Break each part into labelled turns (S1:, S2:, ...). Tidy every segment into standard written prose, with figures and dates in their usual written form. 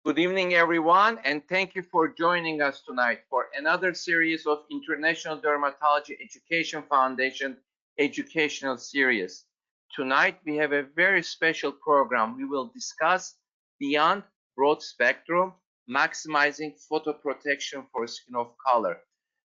S1: Good evening, everyone, and thank you for joining us tonight for another series of International Dermatology Education Foundation educational series. Tonight, we have a very special program. We will discuss Beyond Broad Spectrum, Maximizing Photoprotection for Skin of Color.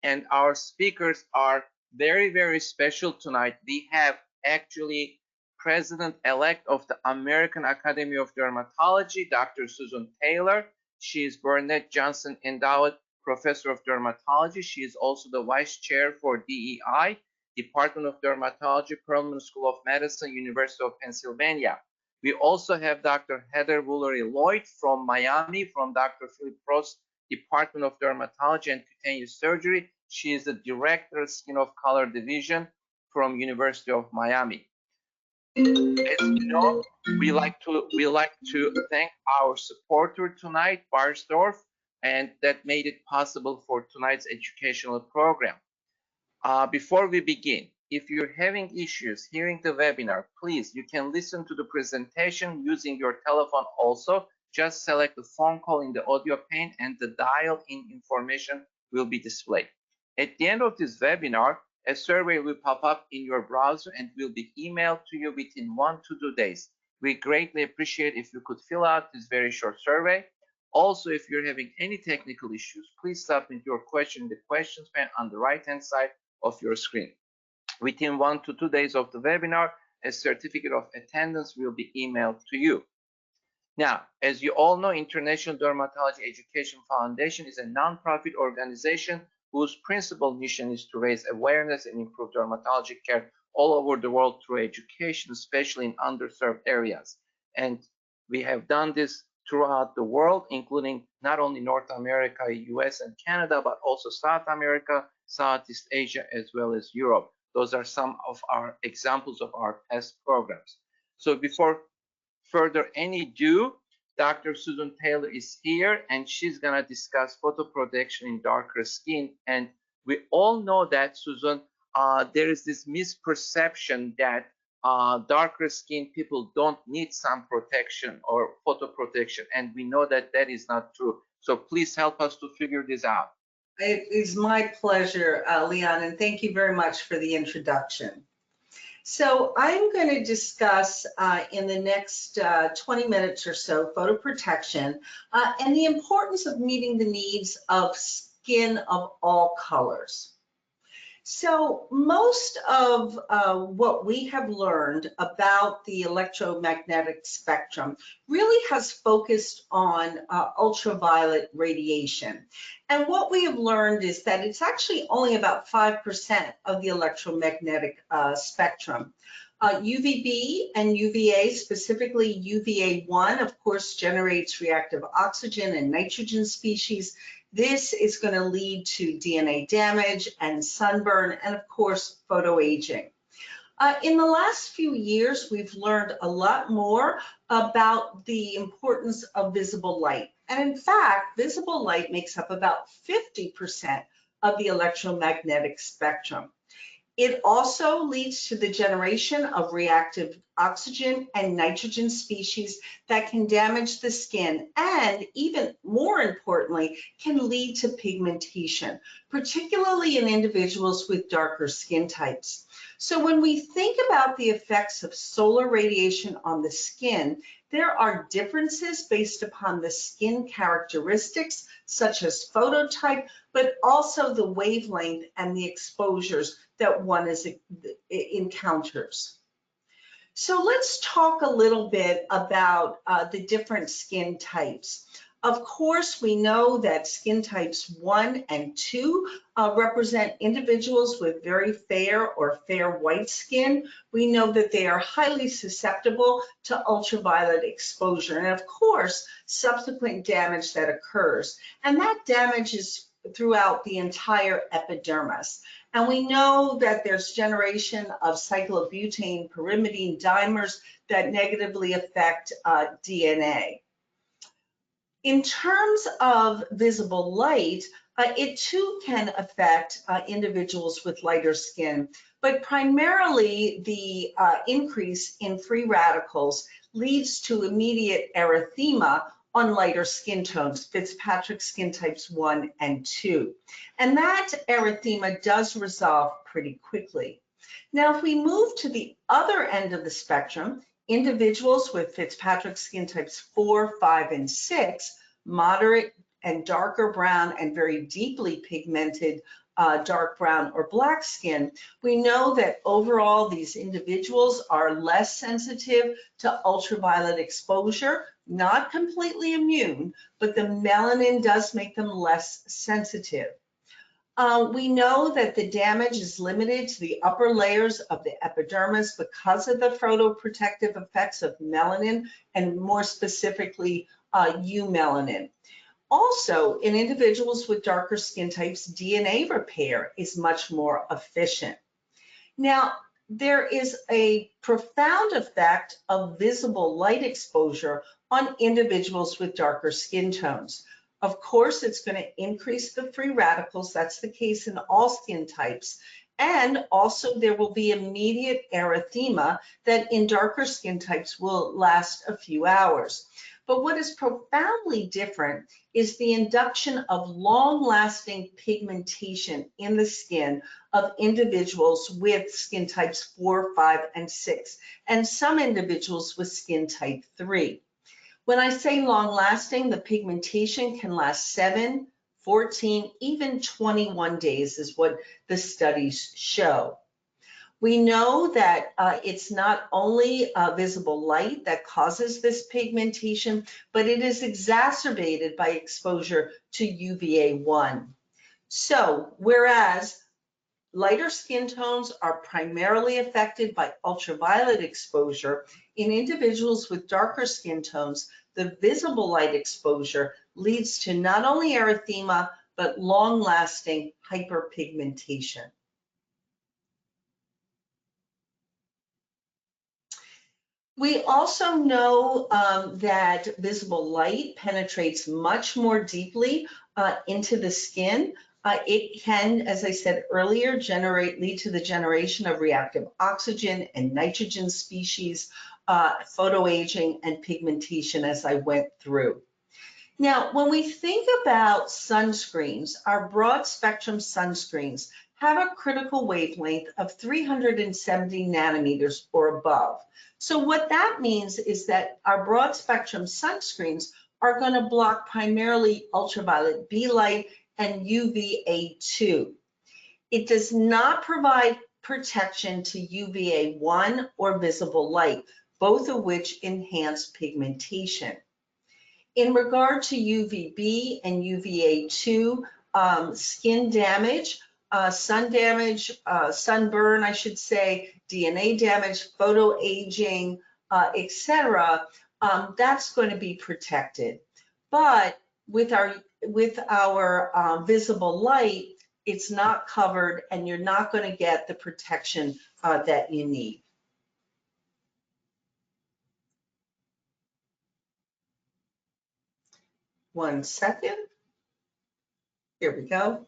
S1: And our speakers are very, very special tonight. We have actually President-elect of the American Academy of Dermatology, Dr. Susan Taylor. She is Burnett Johnson Endowed Professor of Dermatology. She is also the Vice Chair for DEI, Department of Dermatology, Perelman School of Medicine, University of Pennsylvania. We also have Dr. Heather Woolery-Lloyd from Miami, from Dr. Philip Prost, Department of Dermatology and Cutaneous Surgery. She is the Director of Skin of Color Division from University of Miami. As you know, we like to thank our supporter tonight, Barsdorf, and that made it possible for tonight's educational program. Before we begin, if you're having issues hearing the webinar, please, you can listen to the presentation using your telephone also. Just select the phone call in the audio pane and the dial-in information will be displayed. At the end of this webinar, a survey will pop up in your browser and will be emailed to you within 1 to 2 days. We greatly appreciate if you could fill out this very short survey. Also, if you're having any technical issues, please submit your question in the questions pane on the right-hand side of your screen. Within 1 to 2 days of the webinar, a certificate of attendance will be emailed to you. Now, as you all know, International Dermatology Education Foundation is a nonprofit organization whose principal mission is to raise awareness and improve dermatology care all over the world through education, especially in underserved areas. And we have done this throughout the world, including not only North America, US, and Canada, but also South America, Southeast Asia, as well as Europe. Those are some of our examples of our past programs. So before further any ado, Dr. Susan Taylor is here, and she's going to discuss photoprotection in darker skin. And we all know that, Susan, there is this misperception that darker skin people don't need sun protection or photoprotection, and we know that that is not true. So please help us to figure this out.
S2: It is my pleasure, Leon, and thank you very much for the introduction. So I'm going to discuss in the next 20 minutes or so photoprotection and the importance of meeting the needs of skin of all colors. So most of what we have learned about the electromagnetic spectrum really has focused on ultraviolet radiation. And what we have learned is that it's actually only about 5% of the electromagnetic spectrum. UVB and UVA, specifically UVA1, of course, generates reactive oxygen and nitrogen species. This is going to lead to DNA damage and sunburn and, of course, photoaging. In the last few years, we've learned a lot more about the importance of visible light. And in fact, visible light makes up about 50% of the electromagnetic spectrum. It also leads to the generation of reactive oxygen and nitrogen species that can damage the skin and, even more importantly, can lead to pigmentation, particularly in individuals with darker skin types. So when we think about the effects of solar radiation on the skin, there are differences based upon the skin characteristics, such as phototype, but also the wavelength and the exposures that one encounters. So let's talk a little bit about the different skin types. Of course, we know that skin types 1 and 2 represent individuals with very fair or fair white skin. We know that they are highly susceptible to ultraviolet exposure and, of course, subsequent damage that occurs. And that damage is throughout the entire epidermis. And we know that there's generation of cyclobutane pyrimidine dimers that negatively affect DNA. In terms of visible light, it too can affect individuals with lighter skin, but primarily the increase in free radicals leads to immediate erythema, on lighter skin tones, Fitzpatrick Skin Types I and II. And that erythema does resolve pretty quickly. Now, if we move to the other end of the spectrum, individuals with Fitzpatrick Skin Types IV, V, and VI, moderate and darker brown and very deeply pigmented dark brown or black skin, we know that overall these individuals are less sensitive to ultraviolet exposure, not completely immune, but the melanin does make them less sensitive. We know that the damage is limited to the upper layers of the epidermis because of the photoprotective effects of melanin, and more specifically eumelanin. Also, in individuals with darker skin types, DNA repair is much more efficient. Now, there is a profound effect of visible light exposure on individuals with darker skin tones. Of course, it's going to increase the free radicals. That's the case in all skin types. And also there will be immediate erythema that in darker skin types will last a few hours. But what is profoundly different is the induction of long-lasting pigmentation in the skin of individuals with skin types 4, 5, and 6, and some individuals with skin type 3. When I say long-lasting, the pigmentation can last 7, 14, even 21 days is what the studies show. We know that it's not only visible light that causes this pigmentation, but it is exacerbated by exposure to UVA1. So, whereas lighter skin tones are primarily affected by ultraviolet exposure, in individuals with darker skin tones, the visible light exposure leads to not only erythema, but long-lasting hyperpigmentation. We also know that visible light penetrates much more deeply into the skin. It can, as I said earlier, lead to the generation of reactive oxygen and nitrogen species, photoaging, and pigmentation, as I went through. Now, when we think about sunscreens, our broad spectrum sunscreens have a critical wavelength of 370 nanometers or above. So what that means is that our broad spectrum sunscreens are going to block primarily ultraviolet B light and UVA2. It does not provide protection to UVA1 or visible light, both of which enhance pigmentation. In regard to UVB and UVA2, skin damage, sun damage, sunburn, I should say, DNA damage, photoaging, etc., that's going to be protected. But with our visible light, it's not covered, and you're not going to get the protection that you need. One second. Here we go.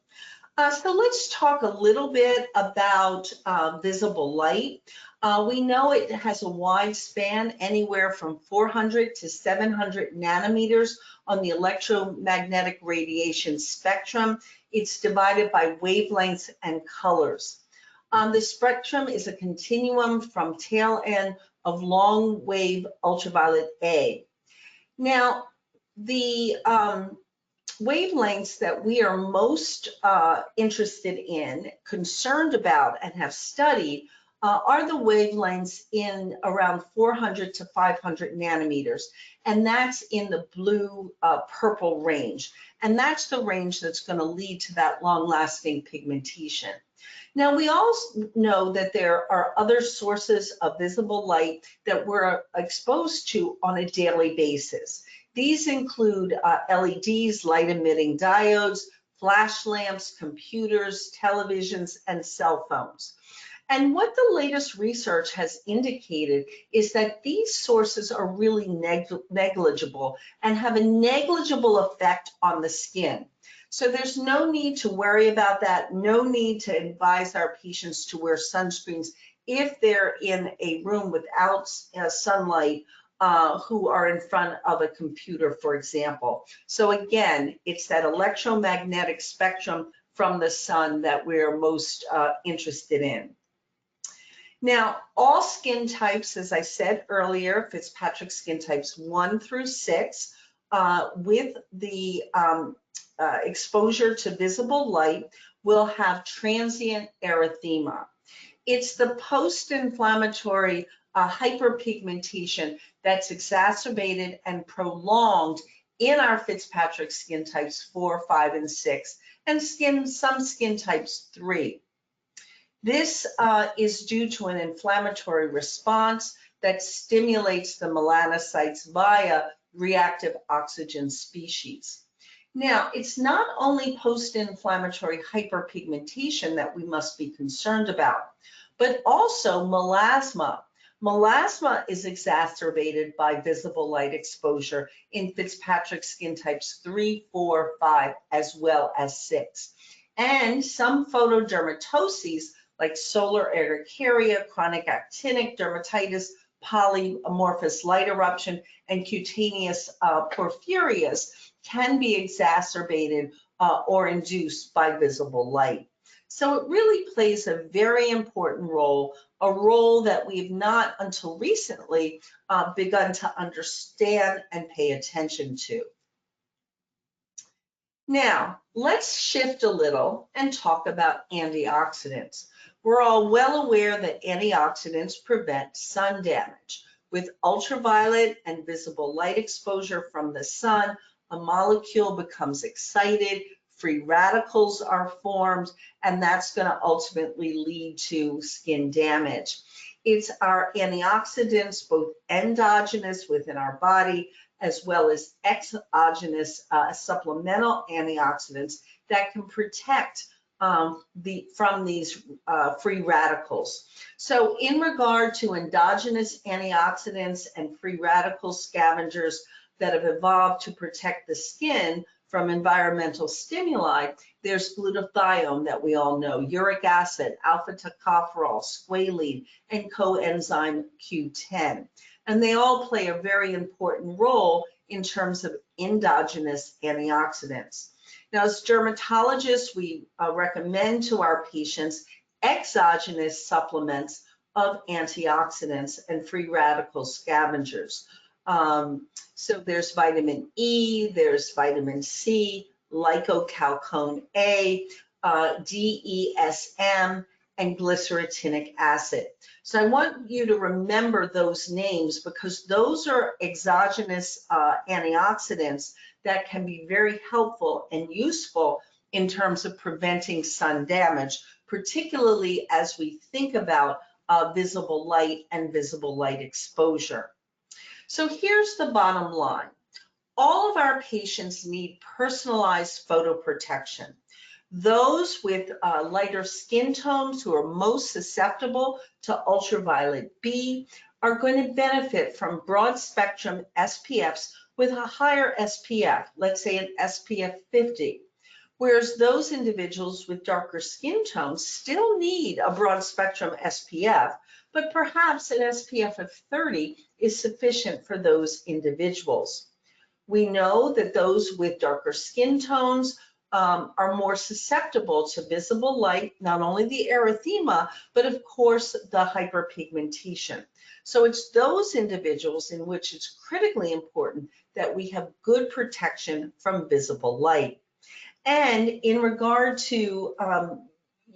S2: So let's talk a little bit about visible light. We know it has a wide span, anywhere from 400 to 700 nanometers on the electromagnetic radiation spectrum. It's divided by wavelengths and colors. The spectrum is a continuum from tail end of long wave ultraviolet A. Now, the wavelengths that we are most interested in, concerned about, and have studied are the wavelengths in around 400 to 500 nanometers, and that's in the blue purple range, and that's the range that's going to lead to that long-lasting pigmentation. Now, we also know that there are other sources of visible light that we're exposed to on a daily basis. These include LEDs, light-emitting diodes, flash lamps, computers, televisions, and cell phones. And what the latest research has indicated is that these sources are really negligible and have a negligible effect on the skin. So there's no need to worry about that, no need to advise our patients to wear sunscreens if they're in a room without sunlight who are in front of a computer, for example. So again, it's that electromagnetic spectrum from the sun that we're most interested in. Now, all skin types, as I said earlier, Fitzpatrick Skin Types 1 through 6, with the exposure to visible light, will have transient erythema. It's the post-inflammatory hyperpigmentation that's exacerbated and prolonged in our Fitzpatrick Skin Types 4, 5, and 6, and some skin types 3. This is due to an inflammatory response that stimulates the melanocytes via reactive oxygen species. Now, it's not only post-inflammatory hyperpigmentation that we must be concerned about, but also melasma. Melasma is exacerbated by visible light exposure in Fitzpatrick Skin Types 3, 4, 5, as well as 6. And some photodermatoses like solar urticaria, chronic actinic dermatitis, polymorphous light eruption, and cutaneous porphyrias can be exacerbated or induced by visible light. So it really plays a very important role, a role that we've not until recently begun to understand and pay attention to. Now, let's shift a little and talk about antioxidants. We're all well aware that antioxidants prevent sun damage. With ultraviolet and visible light exposure from the sun, a molecule becomes excited, free radicals are formed, and that's going to ultimately lead to skin damage. It's our antioxidants, both endogenous within our body, as well as exogenous supplemental antioxidants that can protect from these free radicals. So in regard to endogenous antioxidants and free radical scavengers that have evolved to protect the skin from environmental stimuli, there's glutathione that we all know, uric acid, alpha tocopherol, squalene, and coenzyme Q10. And they all play a very important role in terms of endogenous antioxidants. Now, as dermatologists, we recommend to our patients exogenous supplements of antioxidants and free radical scavengers. So there's vitamin E, there's vitamin C, lycocalcone A, DESM, and glycerotinic acid. So I want you to remember those names because those are exogenous antioxidants that can be very helpful and useful in terms of preventing sun damage, particularly as we think about visible light and visible light exposure. So here's the bottom line. All of our patients need personalized photoprotection. Those with lighter skin tones who are most susceptible to ultraviolet B are going to benefit from broad spectrum SPFs with a higher SPF, let's say an SPF 50. Whereas those individuals with darker skin tones still need a broad spectrum SPF, but perhaps an SPF of 30 is sufficient for those individuals. We know that those with darker skin tones are more susceptible to visible light, not only the erythema, but of course the hyperpigmentation. So it's those individuals in which it's critically important that we have good protection from visible light. And in regard to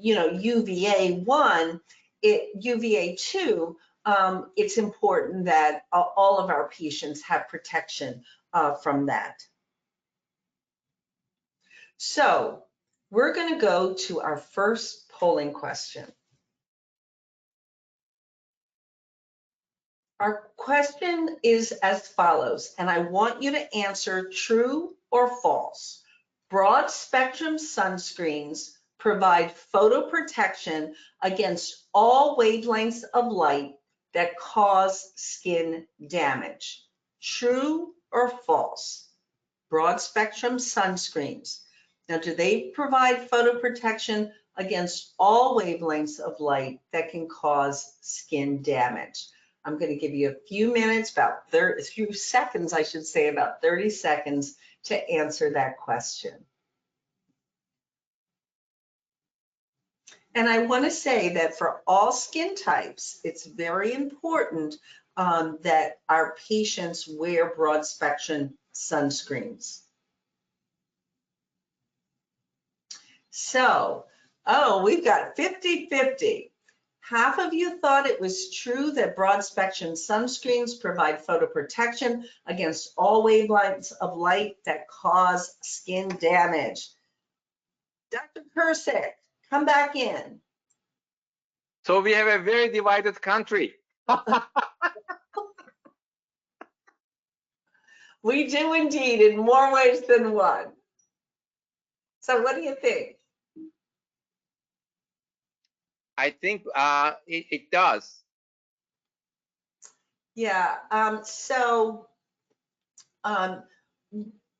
S2: UVA1, UVA2, it's important that all of our patients have protection from that. So we're going to go to our first polling question. Our question is as follows, and I want you to answer true or false. Broad spectrum sunscreens provide photoprotection against all wavelengths of light that cause skin damage. True or false? Broad spectrum sunscreens. Now, do they provide photoprotection against all wavelengths of light that can cause skin damage? I'm going to give you a few minutes, a few seconds, I should say, about 30 seconds to answer that question. And I want to say that for all skin types, it's very important that our patients wear broad spectrum sunscreens. So, we've got 50-50. Half of you thought it was true that broad spectrum sunscreens provide photoprotection against all wavelengths of light that cause skin damage. Dr. Kircik, come back in.
S1: So we have a very divided country.
S2: We do indeed, in more ways than one. So what do you think?
S1: I think it does.
S2: Yeah,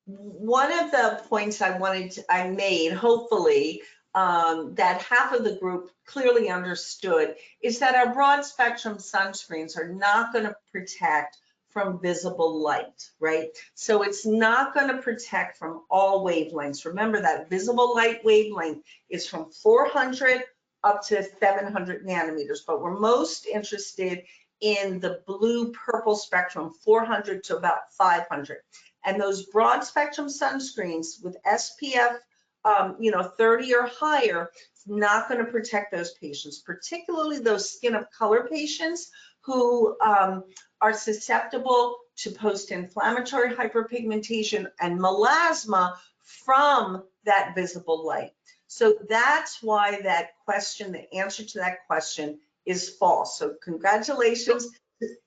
S2: one of the points I made, hopefully, that half of the group clearly understood is that our broad spectrum sunscreens are not going to protect from visible light, right? So it's not going to protect from all wavelengths. Remember that visible light wavelength is from 400 up to 700 nanometers, but we're most interested in the blue purple spectrum, 400 to about 500. And those broad spectrum sunscreens with SPF 30 or higher, it's not going to protect those patients, particularly those skin of color patients who are susceptible to post-inflammatory hyperpigmentation and melasma from that visible light. So that's why that question, the answer to that question is false. So congratulations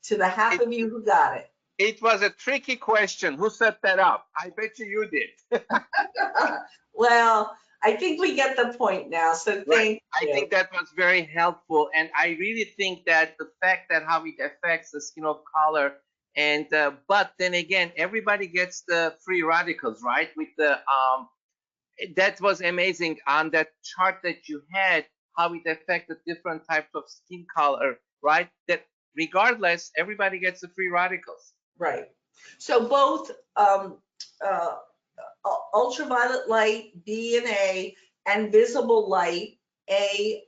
S2: to the half of you who got it.
S1: It was a tricky question. Who set that up? I bet you did.
S2: Well, I think we get the point now, so thank you.
S1: I think that was very helpful, and I really think that the fact that how it affects the skin of color, and but then again, everybody gets the free radicals, right? With the that was amazing on that chart that you had, how it affected different types of skin color, right? That regardless, everybody gets the free radicals.
S2: Right. So both ultraviolet light, B and A, and visible light, A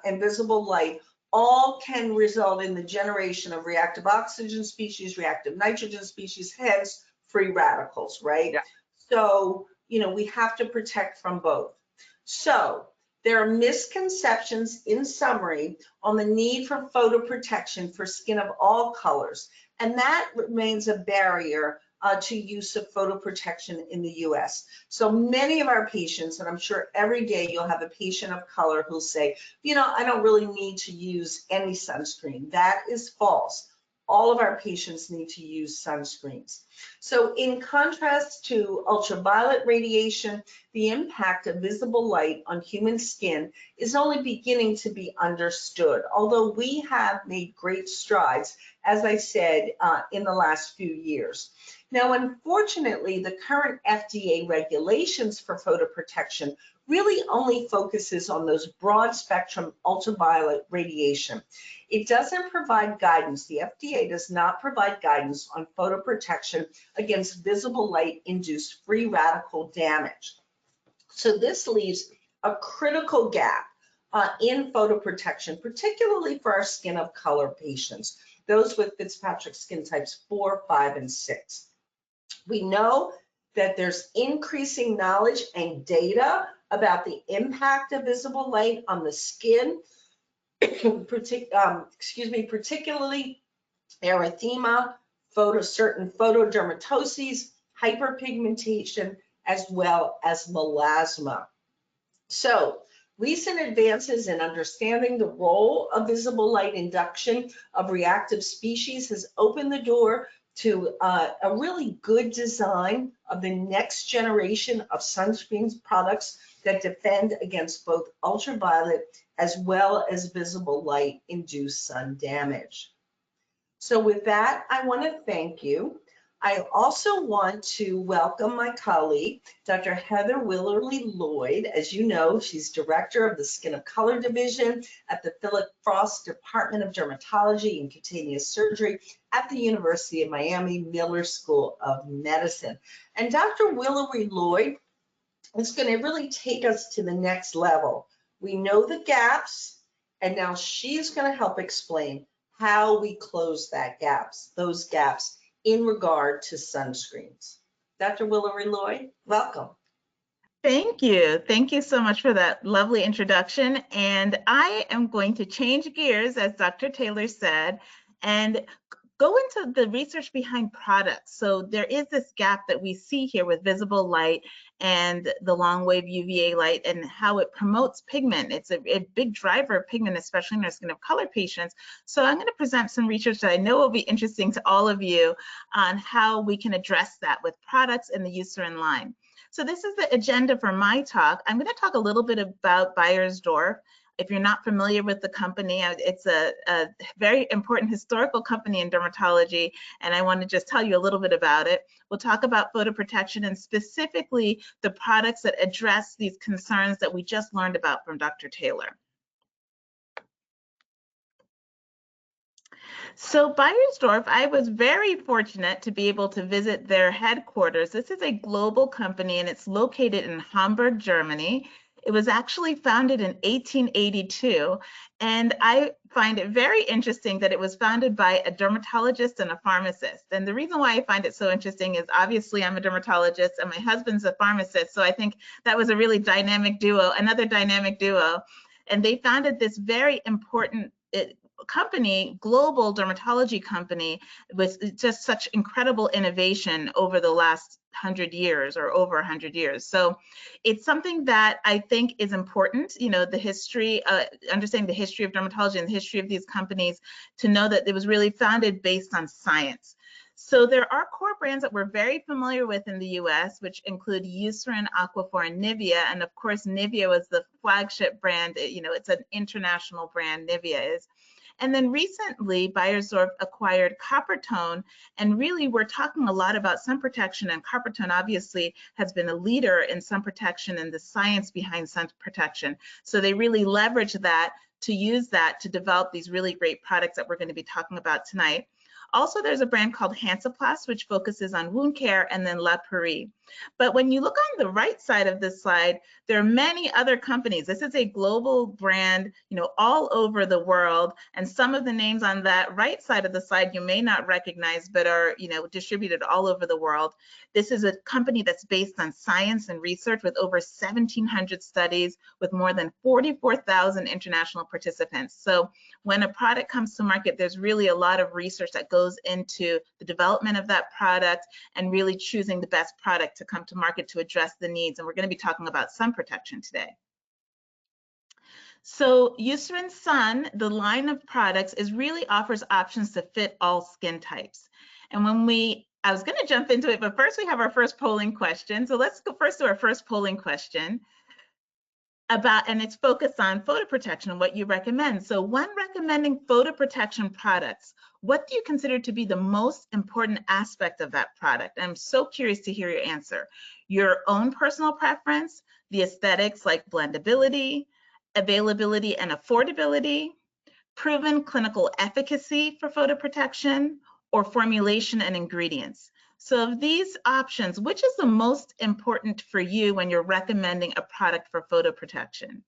S2: and visible light, all can result in the generation of reactive oxygen species, reactive nitrogen species, hence free radicals, right?
S1: Yeah.
S2: So, we have to protect from both. So there are misconceptions, in summary, on the need for photoprotection for skin of all colors, and that remains a barrier to use of photoprotection in the US. So many of our patients, and I'm sure every day you'll have a patient of color who'll say, I don't really need to use any sunscreen. That is false. All of our patients need to use sunscreens. So in contrast to ultraviolet radiation, the impact of visible light on human skin is only beginning to be understood, although we have made great strides, as I said, in the last few years. Now, unfortunately, the current FDA regulations for photoprotection really only focuses on those broad spectrum ultraviolet radiation. It doesn't provide guidance. The FDA does not provide guidance on photoprotection against visible light induced free radical damage. So this leaves a critical gap in photoprotection, particularly for our skin of color patients, those with Fitzpatrick Skin Types 4, 5, and 6. We know that there's increasing knowledge and data about the impact of visible light on the skin, particularly erythema, certain photodermatoses, hyperpigmentation, as well as melasma. So recent advances in understanding the role of visible light induction of reactive species has opened the door to a really good design of the next generation of sunscreen products that defend against both ultraviolet as well as visible light induced sun damage. So with that, I want to thank you. I also want to welcome my colleague, Dr. Heather Woolery-Lloyd. As you know, she's director of the Skin of Color Division at the Philip Frost Department of Dermatology and Cutaneous Surgery at the University of Miami Miller School of Medicine. And Dr. Woolery-Lloyd is going to really take us to the next level. We know the gaps, and now she's going to help explain how we close those gaps in regard to sunscreens. Dr. Woolery-Lloyd, welcome.
S3: Thank you. Thank you so much for that lovely introduction. And I am going to change gears, as Dr. Taylor said, and go into the research behind products. So there is this gap that we see here with visible light and the long wave UVA light and how it promotes pigment. It's a big driver of pigment, especially in our skin of color patients. So I'm going to present some research that I know will be interesting to all of you on how we can address that with products in the Eucerin line. So this is the agenda for my talk. I'm going to talk a little bit about Beiersdorf. If you're not familiar with the company, it's a very important historical company in dermatology, and I want to just tell you a little bit about it. We'll talk about photoprotection and specifically the products that address these concerns that we just learned about from Dr. Taylor. So Beiersdorf, I was very fortunate to be able to visit their headquarters. This is a global company and it's located in Hamburg, Germany. It was actually founded in 1882, and I find it very interesting that it was founded by a dermatologist and a pharmacist. And the reason why I find it so interesting is obviously I'm a dermatologist and my husband's a pharmacist, so I think that was a really dynamic duo, another dynamic duo. And they founded this very important company, global dermatology company, with just such incredible innovation over the last 100 years or over 100 years. So it's something that I think is important, you know, the history, understanding the history of dermatology and the history of these companies, to know that it was really founded based on science. So there are core brands that we're very familiar with in the US, which include Eucerin, Aquaphor, and Nivea. And of course, Nivea was the flagship brand. You know, it's an international brand, Nivea is. And then recently, Beiersdorf acquired Coppertone, and really we're talking a lot about sun protection, and Coppertone obviously has been a leader in sun protection and the science behind sun protection. So they really leverage that to use that to develop these really great products that we're going to be talking about tonight. Also, there's a brand called Hansaplast, which focuses on wound care, and then La Prairie. But when you look on the right side of this slide, there are many other companies. This is a global brand, you know, all over the world. And some of the names on that right side of the slide you may not recognize, but are, you know, distributed all over the world. This is a company that's based on science and research with over 1,700 studies with more than 44,000 international participants. So when a product comes to market, there's really a lot of research that goes into the development of that product and really choosing the best product to come to market to address the needs. And we're going to be talking about sun protection today. So Eucerin Sun, the line of products, really offers options to fit all skin types. And I was going to jump into it, but first we have our first polling question. So let's go first to our first polling question. And it's focused on photoprotection and what you recommend. So when recommending photoprotection products, what do you consider to be the most important aspect of that product? I'm so curious to hear your answer. Your own personal preference, the aesthetics like blendability, availability and affordability, proven clinical efficacy for photoprotection, or formulation and ingredients. So of these options, which is the most important for you when you're recommending a product for photoprotection?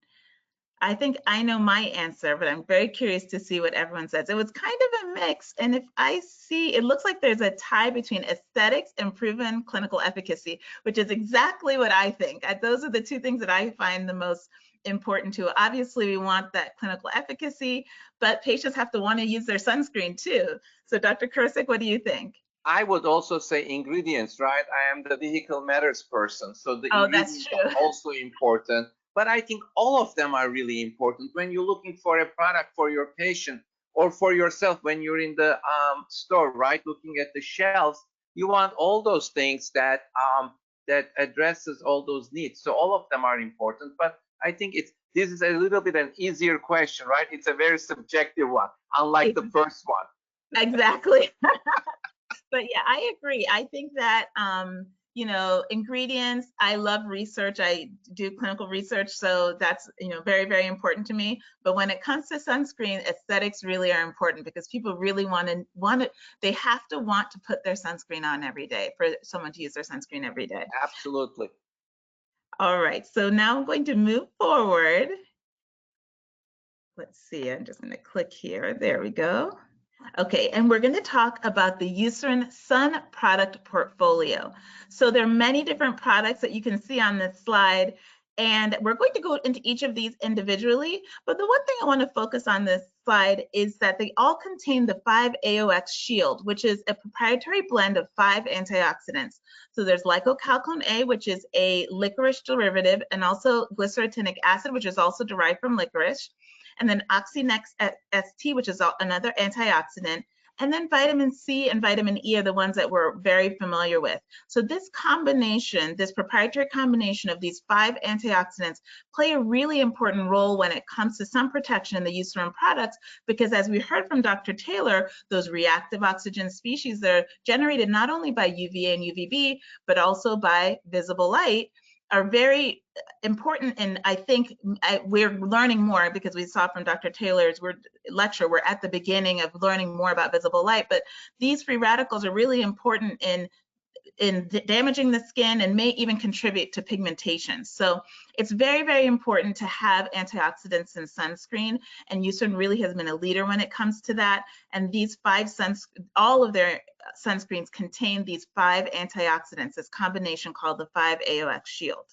S3: I think I know my answer, but I'm very curious to see what everyone says. It was kind of a mix, and if I see, it looks like there's a tie between aesthetics and proven clinical efficacy, which is exactly what I think. Those are the two things that I find the most important too. Obviously, we want that clinical efficacy, but patients have to want to use their sunscreen too. So Dr. Kircik, what do you think?
S1: I would also say ingredients, right? I am the vehicle matters person, so the ingredients are also important. But I think all of them are really important when you're looking for a product for your patient or for yourself. When you're in the store, right, looking at the shelves, you want all those things that that addresses all those needs. So all of them are important. But I think this is a little bit an easier question, right? It's a very subjective one, unlike the first one.
S3: Exactly. But yeah, I agree. I think that, you know, ingredients, I love research. I do clinical research, so that's, you know, very, very important to me. But when it comes to sunscreen, aesthetics really are important because people really want to, they have to want to put their sunscreen on every day for someone to use their sunscreen every day.
S1: Absolutely.
S3: All right, so now I'm going to move forward. Let's see, I'm just going to click here. There we go. Okay, and we're going to talk about the Eucerin Sun product portfolio. So there are many different products that you can see on this slide, and we're going to go into each of these individually. But the one thing I want to focus on this slide is that they all contain the 5 AOX Shield, which is a proprietary blend of 5 antioxidants. So there's lycocalcone A, which is a licorice derivative, and also glycyrrhetinic acid, which is also derived from licorice. And then Oxynex ST, which is another antioxidant. And then vitamin C and vitamin E are the ones that we're very familiar with. So this combination, this proprietary combination of these 5 antioxidants play a really important role when it comes to sun protection in the Eucerin products, because as we heard from Dr. Taylor, those reactive oxygen species that are generated not only by UVA and UVB, but also by visible light, are very important. And I think we're learning more because we saw from Dr. Taylor's lecture, we're at the beginning of learning more about visible light, but these free radicals are really important in damaging the skin and may even contribute to pigmentation. So it's very, very important to have antioxidants in sunscreen, and Eucerin really has been a leader when it comes to that. And these 5 all of their sunscreens contain these 5 antioxidants, this combination called the 5 AOX Shield.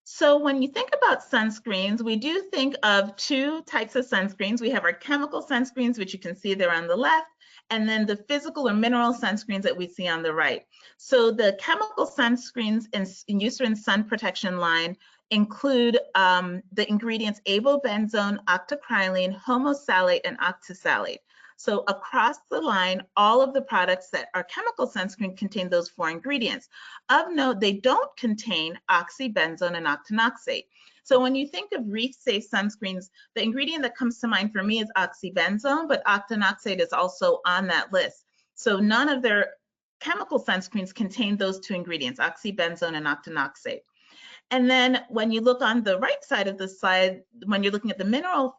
S3: So when you think about sunscreens, we do think of 2 types of sunscreens. We have our chemical sunscreens, which you can see there on the left, and then the physical or mineral sunscreens that we see on the right. So the chemical sunscreens in Eucerin Sun Protection line include the ingredients avobenzone, octocrylene, homosalate, and octisalate. So across the line, all of the products that are chemical sunscreen contain those 4 ingredients. Of note, they don't contain oxybenzone and octinoxate. So when you think of reef-safe sunscreens, the ingredient that comes to mind for me is oxybenzone, but octinoxate is also on that list. So none of their chemical sunscreens contain those 2 ingredients, oxybenzone and octinoxate. And then when you look on the right side of the slide, when you're looking at the mineral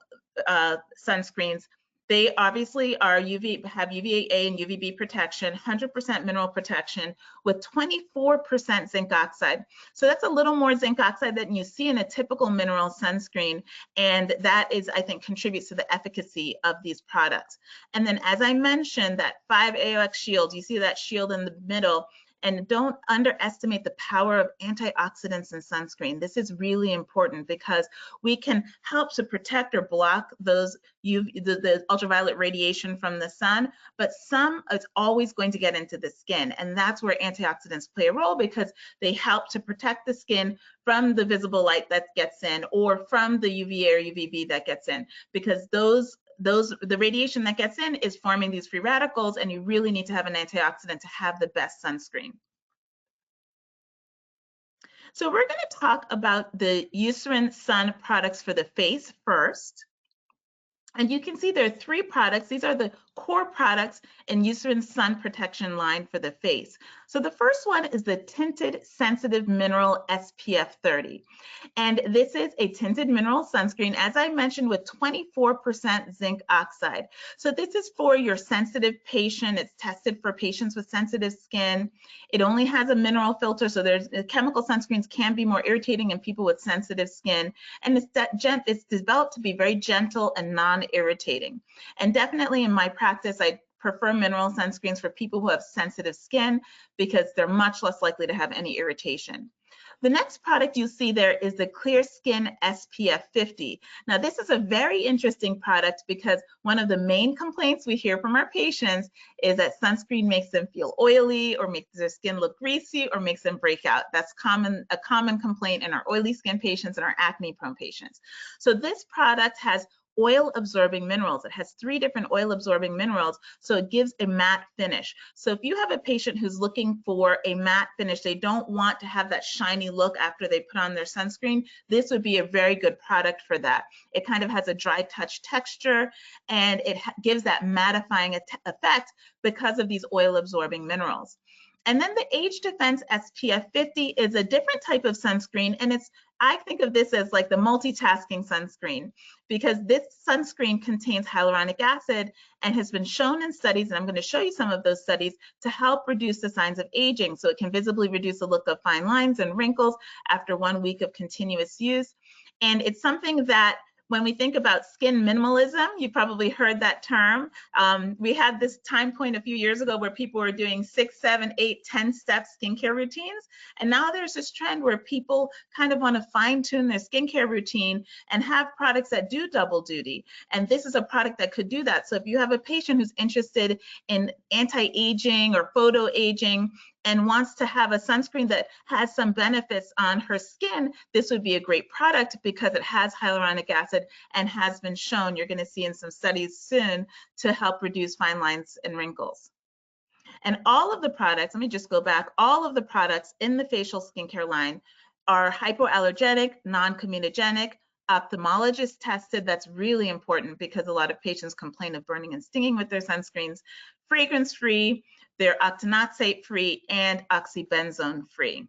S3: sunscreens, they obviously are have UVA and UVB protection, 100% mineral protection with 24% zinc oxide. So that's a little more zinc oxide than you see in a typical mineral sunscreen. And that is, I think, contributes to the efficacy of these products. And then as I mentioned, that 5 AOX Shield, you see that shield in the middle. And don't underestimate the power of antioxidants in sunscreen. This is really important because we can help to protect or block those the ultraviolet radiation from the sun, but it's always going to get into the skin. And that's where antioxidants play a role, because they help to protect the skin from the visible light that gets in, or from the UVA or UVB that gets in, because the radiation that gets in is forming these free radicals, and you really need to have an antioxidant to have the best sunscreen. So we're going to talk about the Eucerin Sun products for the face first. And you can see there are 3 products. These are the core products in Eucerin Sun Protection line for the face. So the first one is the Tinted Sensitive Mineral SPF 30. And this is a tinted mineral sunscreen, as I mentioned, with 24% zinc oxide. So this is for your sensitive patient. It's tested for patients with sensitive skin. It only has a mineral filter, so chemical sunscreens can be more irritating in people with sensitive skin. And it's developed to be very gentle and non-irritating. And definitely in my practice, I prefer mineral sunscreens for people who have sensitive skin because they're much less likely to have any irritation. The next product you see there is the Clear Skin SPF 50. Now, this is a very interesting product because one of the main complaints we hear from our patients is that sunscreen makes them feel oily, or makes their skin look greasy, or makes them break out. That's a common complaint in our oily skin patients and our acne-prone patients. So this product has oil absorbing minerals. It has 3 different oil absorbing minerals, so it gives a matte finish. So if you have a patient who's looking for a matte finish, they don't want to have that shiny look after they put on their sunscreen, this would be a very good product for that. It kind of has a dry touch texture, and it gives that mattifying effect because of these oil absorbing minerals. And then the Age Defense SPF 50 is a different type of sunscreen, and I think of this as like the multitasking sunscreen, because this sunscreen contains hyaluronic acid and has been shown in studies, and I'm going to show you some of those studies, to help reduce the signs of aging. So it can visibly reduce the look of fine lines and wrinkles after 1 week of continuous use. And it's something that, when we think about skin minimalism, you probably heard that term. We had this time point a few years ago where people were doing 6, 7, 8, 10-step skincare routines. And now there's this trend where people kind of want to fine tune their skincare routine and have products that do double duty. And this is a product that could do that. So if you have a patient who's interested in anti-aging or photo aging and wants to have a sunscreen that has some benefits on her skin, this would be a great product because it has hyaluronic acid and has been shown, you're going to see in some studies soon, to help reduce fine lines and wrinkles. And all of the products, let me just go back, all of the products in the facial skincare line are hypoallergenic, non-comedogenic, ophthalmologist tested. That's really important because a lot of patients complain of burning and stinging with their sunscreens. Fragrance-free, they're octinoxate-free, and oxybenzone-free.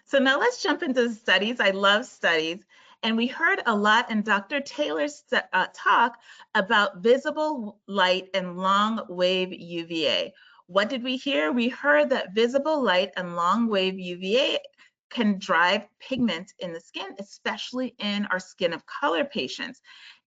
S3: So now let's jump into the studies. I love studies. And we heard a lot in Dr. Taylor's talk about visible light and long wave UVA. What did we hear? We heard that visible light and long wave UVA can drive pigment in the skin, especially in our skin of color patients.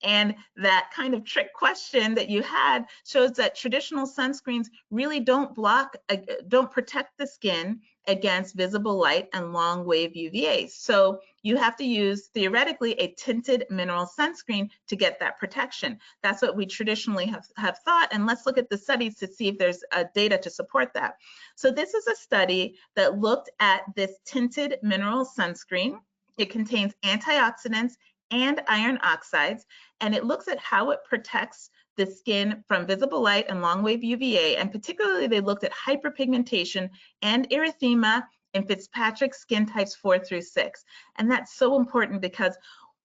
S3: And that kind of trick question that you had shows that traditional sunscreens really don't protect the skin against visible light and long wave UVA. So you have to use, theoretically, a tinted mineral sunscreen to get that protection. That's what we traditionally have thought. And let's look at the studies to see if there's data to support that. So this is a study that looked at this tinted mineral sunscreen. It contains antioxidants and iron oxides, and it looks at how it protects the skin from visible light and long wave UVA, and particularly they looked at hyperpigmentation and erythema in Fitzpatrick Skin Types 4-6. And that's so important because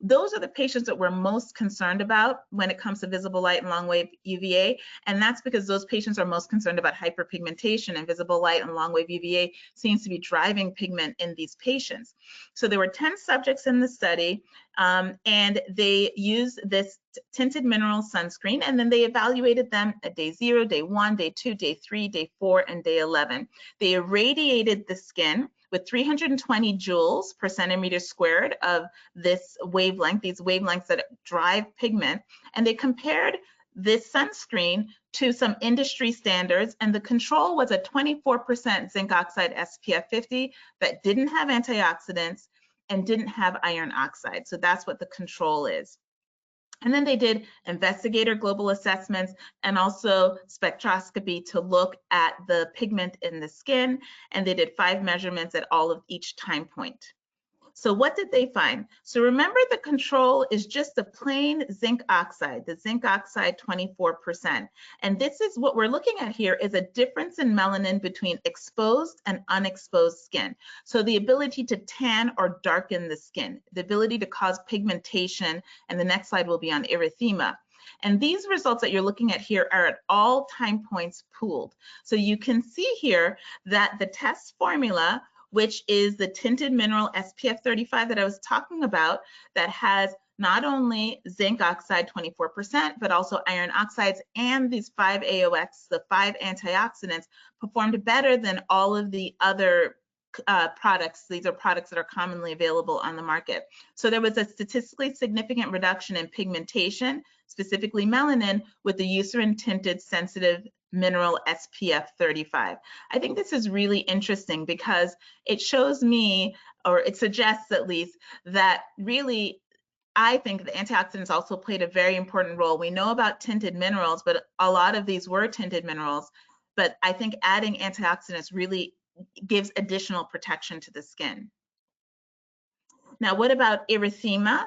S3: those are the patients that we're most concerned about when it comes to visible light and long wave UVA. And that's because those patients are most concerned about hyperpigmentation, and visible light and long wave UVA seems to be driving pigment in these patients. So there were 10 subjects in the study, and they used this tinted mineral sunscreen, and then they evaluated them at day 0, day 1, day 2, day 3, day 4, and day 11. They irradiated the skin with 320 joules per centimeter squared of this wavelength, these wavelengths that drive pigment, and they compared this sunscreen to some industry standards, and the control was a 24% zinc oxide SPF 50 that didn't have antioxidants and didn't have iron oxide. So that's what the control is. And then they did investigator global assessments and also spectroscopy to look at the pigment in the skin. And they did 5 measurements at all of each time point. So what did they find? So remember, the control is just the plain zinc oxide, the zinc oxide 24%. And this is what we're looking at here, is a difference in melanin between exposed and unexposed skin. So the ability to tan or darken the skin, the ability to cause pigmentation, and the next slide will be on erythema. And these results that you're looking at here are at all time points pooled. So you can see here that the test formula, which is the tinted mineral SPF 35 that I was talking about, that has not only zinc oxide 24%, but also iron oxides and these 5 AOX, the 5 antioxidants, performed better than all of the other products. These are products that are commonly available on the market. So there was a statistically significant reduction in pigmentation, specifically melanin, with the Eucerin tinted sensitive mineral SPF 35. I think this is really interesting because it shows me, or it suggests at least, that really I think the antioxidants also played a very important role. We know about tinted minerals, but a lot of these were tinted minerals, but I think adding antioxidants really gives additional protection to the skin. Now, what about erythema?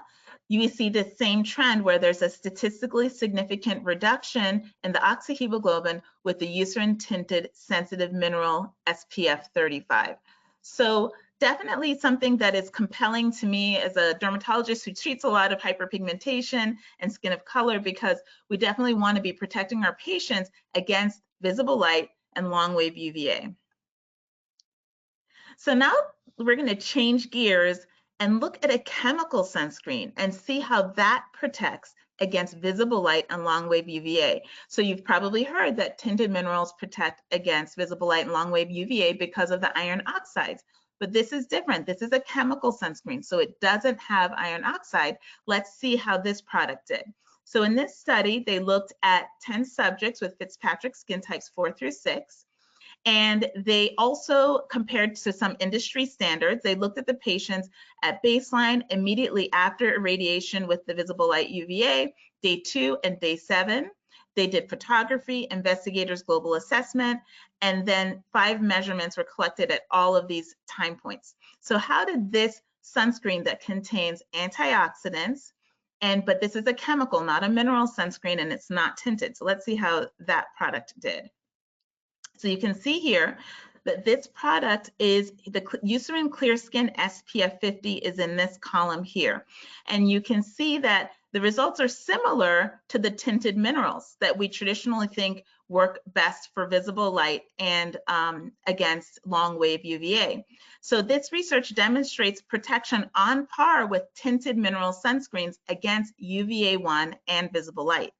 S3: you see the same trend where there's a statistically significant reduction in the oxyhemoglobin with the Eucerin tinted sensitive mineral SPF 35. So definitely something that is compelling to me as a dermatologist who treats a lot of hyperpigmentation and skin of color, because we definitely want to be protecting our patients against visible light and long wave UVA. So now we're going to change gears and look at a chemical sunscreen and see how that protects against visible light and long wave UVA. So you've probably heard that tinted minerals protect against visible light and long wave UVA because of the iron oxides. But this is different. This is a chemical sunscreen, so it doesn't have iron oxide. Let's see how this product did. So in this study, they looked at 10 subjects with Fitzpatrick Skin Types IV-VI. And they also compared to some industry standards. They looked at the patients at baseline, immediately after irradiation with the visible light UVA, day 2 and day 7. They did photography, investigators global assessment, and then 5 measurements were collected at all of these time points. So how did this sunscreen that contains antioxidants, but this is a chemical, not a mineral sunscreen, and it's not tinted. So let's see how that product did. So you can see here that this product is the Eucerin Clear Skin SPF 50 is in this column here. And you can see that the results are similar to the tinted minerals that we traditionally think work best for visible light and against long wave UVA. So this research demonstrates protection on par with tinted mineral sunscreens against UVA1 and visible light.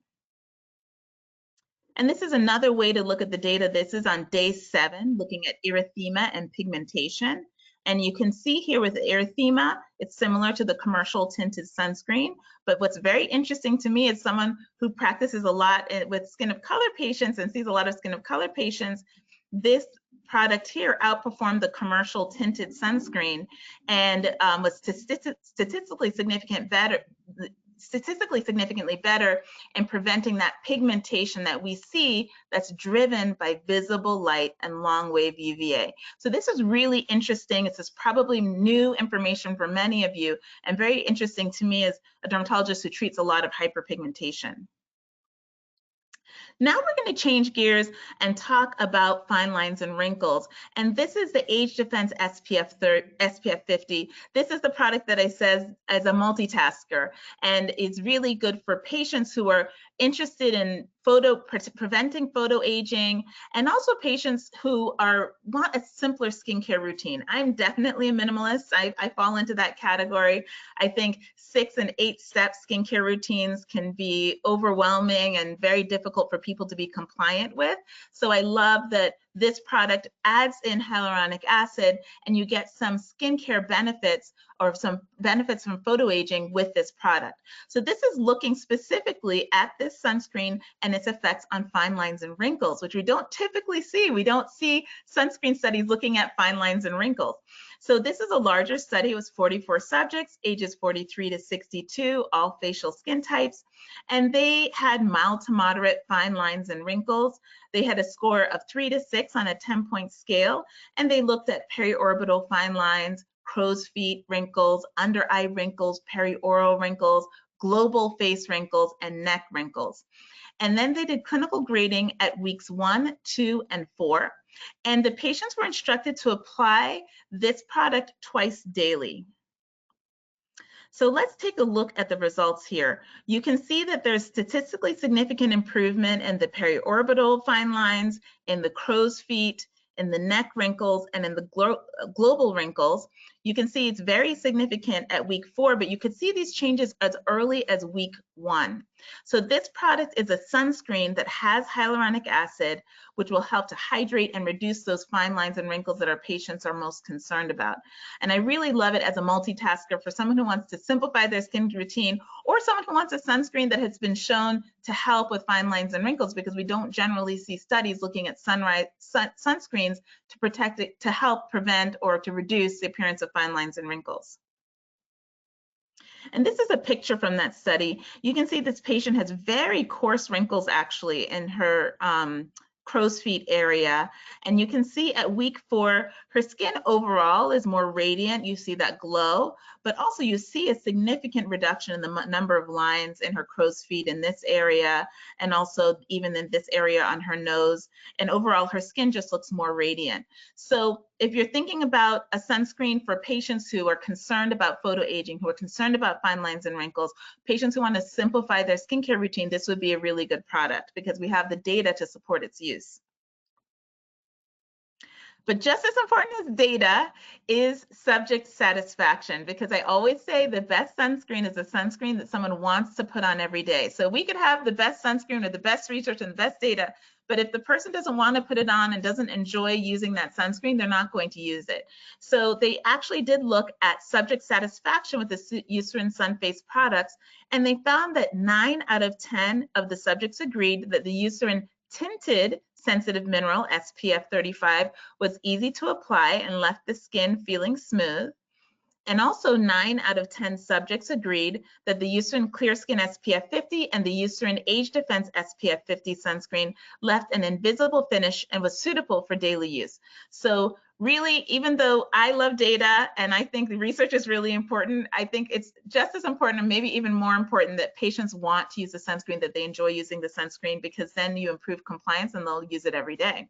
S3: And this is another way to look at the data. This is on day 7, looking at erythema and pigmentation. And you can see here with erythema, it's similar to the commercial tinted sunscreen. But what's very interesting to me as someone who practices a lot with skin of color patients and sees a lot of skin of color patients, this product here outperformed the commercial tinted sunscreen and was statistically significantly better in preventing that pigmentation that we see that's driven by visible light and long wave UVA. So this is really interesting. This is probably new information for many of you and very interesting to me as a dermatologist who treats a lot of hyperpigmentation. Now we're going to change gears and talk about fine lines and wrinkles. And this is the Age Defense SPF 50. This is the product that I said as a multitasker, and it's really good for patients who are interested in preventing photo aging, and also patients who want a simpler skincare routine. I'm definitely a minimalist. I fall into that category. I think 6 and 8 step skincare routines can be overwhelming and very difficult for people to be compliant with. So I love that this product adds in hyaluronic acid and you get some skincare benefits or some benefits from photo aging with this product. So this is looking specifically at this sunscreen and its effects on fine lines and wrinkles, which we don't typically see. We don't see sunscreen studies looking at fine lines and wrinkles. So this is a larger study. It was 44 subjects, ages 43 to 62, all facial skin types, and they had mild to moderate fine lines and wrinkles. They had a score of 3 to 6 on a 10-point scale, and they looked at periorbital fine lines, crow's feet wrinkles, under eye wrinkles, perioral wrinkles, global face wrinkles, and neck wrinkles. And then they did clinical grading at weeks 1, 2, and 4. And the patients were instructed to apply this product twice daily. So let's take a look at the results here. You can see that there's statistically significant improvement in the periorbital fine lines, in the crow's feet, in the neck wrinkles, and in the global wrinkles. You can see it's very significant at week 4, but you could see these changes as early as week 1. So this product is a sunscreen that has hyaluronic acid, which will help to hydrate and reduce those fine lines and wrinkles that our patients are most concerned about. And I really love it as a multitasker for someone who wants to simplify their skin routine, or someone who wants a sunscreen that has been shown to help with fine lines and wrinkles, because we don't generally see studies looking at sunscreens to protect it, to help prevent or to reduce the appearance of fine lines and wrinkles. And this is a picture from that study. You can see this patient has very coarse wrinkles actually in her crow's feet area. And you can see at week 4, her skin overall is more radiant. You see that glow, but also you see a significant reduction in the number of lines in her crow's feet in this area, and also even in this area on her nose. And overall, her skin just looks more radiant. So if you're thinking about a sunscreen for patients who are concerned about photoaging, who are concerned about fine lines and wrinkles, patients who want to simplify their skincare routine, this would be a really good product because we have the data to support its use. But just as important as data is subject satisfaction, because I always say the best sunscreen is a sunscreen that someone wants to put on every day. So we could have the best sunscreen or the best research and the best data, but if the person doesn't want to put it on and doesn't enjoy using that sunscreen, they're not going to use it. So they actually did look at subject satisfaction with the Eucerin Sun face products, and they found that 9 out of 10 of the subjects agreed that the Eucerin tinted sensitive mineral SPF 35 was easy to apply and left the skin feeling smooth. And also 9 out of 10 subjects agreed that the Eucerin Clear Skin SPF 50 and the Eucerin Age Defense SPF 50 sunscreen left an invisible finish and was suitable for daily use. So really, even though I love data and I think the research is really important, I think it's just as important and maybe even more important that patients want to use the sunscreen, that they enjoy using the sunscreen, because then you improve compliance and they'll use it every day.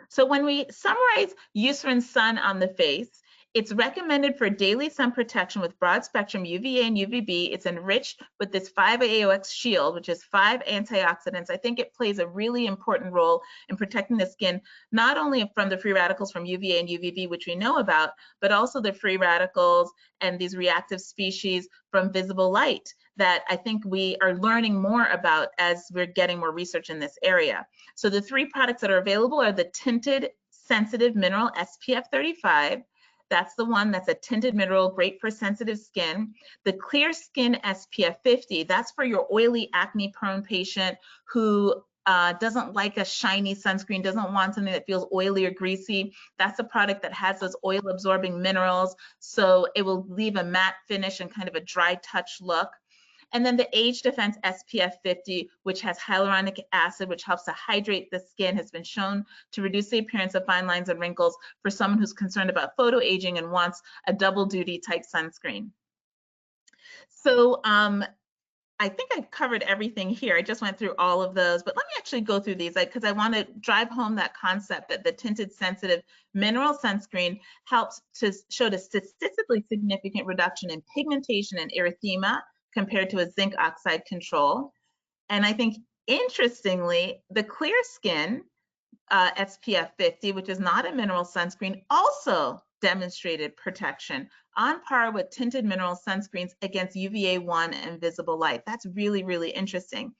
S3: So when we summarize Eucerin Sun on the face, it's recommended for daily sun protection with broad spectrum UVA and UVB. It's enriched with this 5 AOX Shield, which is 5 antioxidants. I think it plays a really important role in protecting the skin, not only from the free radicals from UVA and UVB, which we know about, but also the free radicals and these reactive species from visible light that I think we are learning more about as we're getting more research in this area. So the 3 products that are available are the tinted sensitive mineral SPF 35. That's the one that's a tinted mineral, great for sensitive skin. The Clear Skin SPF 50, that's for your oily, acne-prone patient who doesn't like a shiny sunscreen, doesn't want something that feels oily or greasy. That's a product that has those oil-absorbing minerals, so it will leave a matte finish and kind of a dry touch look. And then the Age Defense SPF 50, which has hyaluronic acid, which helps to hydrate the skin, has been shown to reduce the appearance of fine lines and wrinkles for someone who's concerned about photo aging and wants a double duty type sunscreen. So I think I covered everything here. I just went through all of those, but let me actually go through these because I want to drive home that concept that the tinted sensitive mineral sunscreen helps to show a statistically significant reduction in pigmentation and erythema compared to a zinc oxide control. And I think, interestingly, the Clear Skin SPF 50, which is not a mineral sunscreen, also demonstrated protection on par with tinted mineral sunscreens against UVA1 and visible light. That's really, really interesting.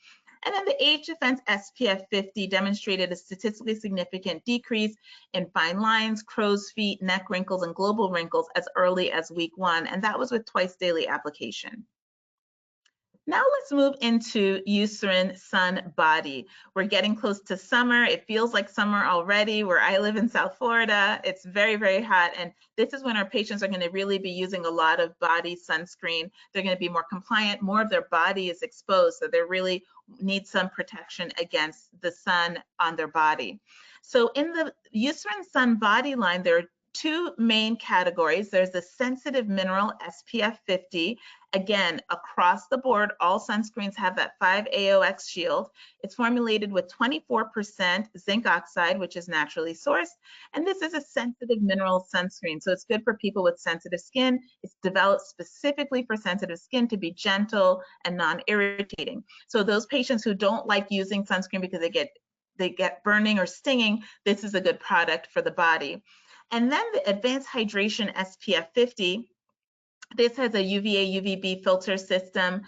S3: And then the Age Defense SPF 50 demonstrated a statistically significant decrease in fine lines, crow's feet, neck wrinkles, and global wrinkles as early as week 1, and that was with twice daily application. Now let's move into Eucerin Sun Body. We're getting close to summer. It feels like summer already where I live in South Florida. It's very, very hot. And this is when our patients are going to really be using a lot of body sunscreen. They're going to be more compliant. More of their body is exposed. So they really need some protection against the sun on their body. So in the Eucerin Sun Body line, there are 2 main categories. There's the sensitive mineral SPF 50. Again, across the board, all sunscreens have that 5 AOX Shield. It's formulated with 24% zinc oxide, which is naturally sourced. And this is a sensitive mineral sunscreen. So it's good for people with sensitive skin. It's developed specifically for sensitive skin to be gentle and non-irritating. So those patients who don't like using sunscreen because they get burning or stinging, this is a good product for the body. And then the Advanced Hydration SPF 50, this has a UVA, UVB filter system.